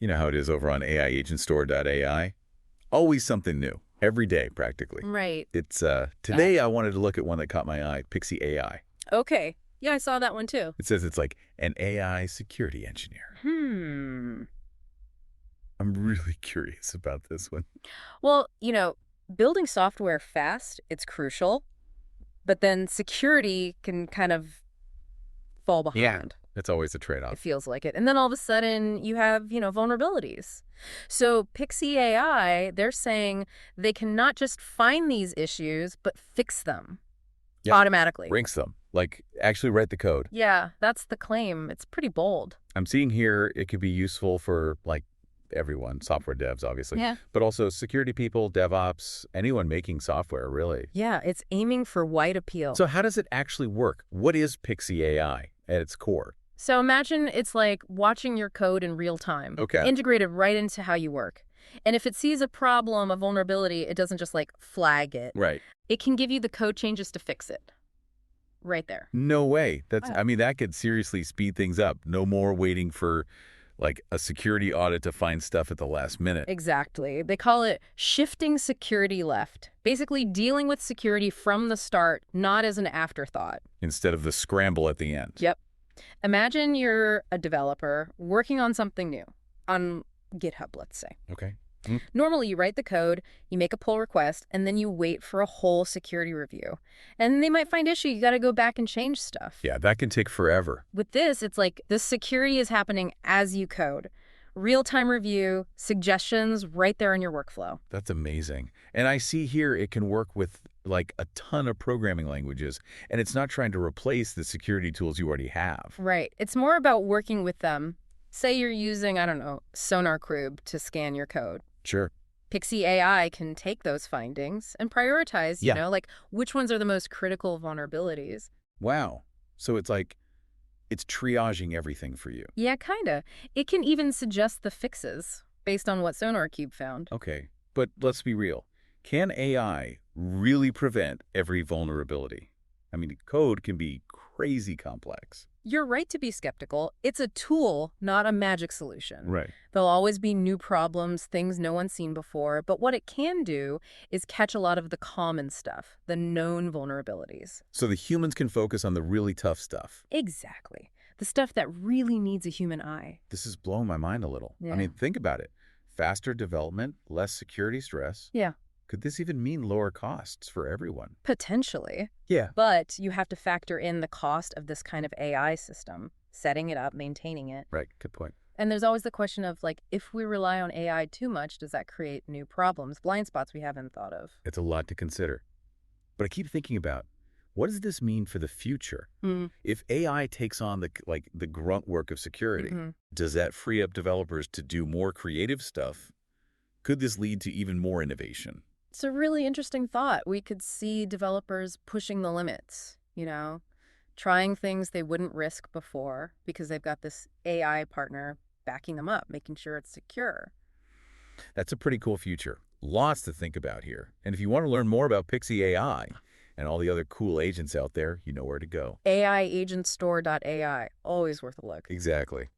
You know how it is over on AIagentstore.ai. Always something new. Every day, practically. Right. It's today I wanted to look at one that caught my eye, PixeeAI. Okay. Yeah, I saw that one too. It says it's like an AI security engineer. I'm really curious about this one. Well, building software fast, it's crucial, but then security can kind of fall behind. It's always a It trade-off. feels like it. And then all of a sudden you have, vulnerabilities. So PixeeAI, they're saying they can not just find these issues, but fix them automatically. Ranks them. Like, actually write the code. Yeah, that's the claim. It's pretty bold. I'm seeing here it could be useful for, like, everyone, software devs, obviously. Yeah. But also security people, DevOps, anyone making software, really. Yeah, it's aiming for wide appeal. So how does it actually work? What is PixeeAI at its core? So imagine it's like watching your code in real time. Okay. Integrated right into how you work. And if it sees a problem, a vulnerability, it doesn't just like flag it. Right. It can give you the code changes to fix it. Right there. No way. Wow. I mean, that could seriously speed things up. No more waiting for, like, a security audit to find stuff at the last minute. Exactly. They call it shifting security left. Basically dealing with security from the start, not as an afterthought. Instead of the scramble at the end. Yep. Imagine you're a developer working on something new, on GitHub, let's say. Okay. Normally, you write the code, you make a pull request, and then you wait for a whole security review. And they might find issue. You got to go back and change stuff. Yeah, that can take forever. With this, it's like the security is happening as you code. Real-time review, suggestions right there in your workflow. That's amazing. And I see here it can work with, like, a ton of programming languages, and it's not trying to replace the security tools you already have. Right. It's more about working with them. Say you're using, I don't know, SonarQube to scan your code. Sure. PixeeAI can take those findings and prioritize, like which ones are the most critical vulnerabilities. Wow. So it's like, it's triaging everything for you. Yeah, kinda. It can even suggest the fixes based on what SonarQube found. Okay. But let's be real. Can AI really prevent every vulnerability? I mean, code can be crazy complex. You're right to be skeptical. It's a tool, not a magic solution. Right. There'll always be new problems, things no one's seen before, but what it can do is catch a lot of the common stuff, the known vulnerabilities. So the humans can focus on the really tough stuff. Exactly. The stuff that really needs a human eye. This is blowing my mind a little. Yeah. I mean, think about it. Faster development, less security stress. Yeah. Could this even mean lower costs for everyone? Potentially. Yeah. But you have to factor in the cost of this kind of AI system, setting it up, maintaining it. Right. Good point. And there's always the question of, like, if we rely on AI too much, does that create new problems, blind spots we haven't thought of? It's a lot to consider. But I keep thinking about, what does this mean for the future? If AI takes on the grunt work of security, does that free up developers to do more creative stuff? Could this lead to even more innovation? It's a really interesting thought. We could see developers pushing the limits, trying things they wouldn't risk before because they've got this AI partner backing them up, making sure it's secure. That's a pretty cool future. Lots to think about here. And if you want to learn more about PixeeAI and all the other cool agents out there, you know where to go. AIagentstore.ai. Always worth a look. Exactly.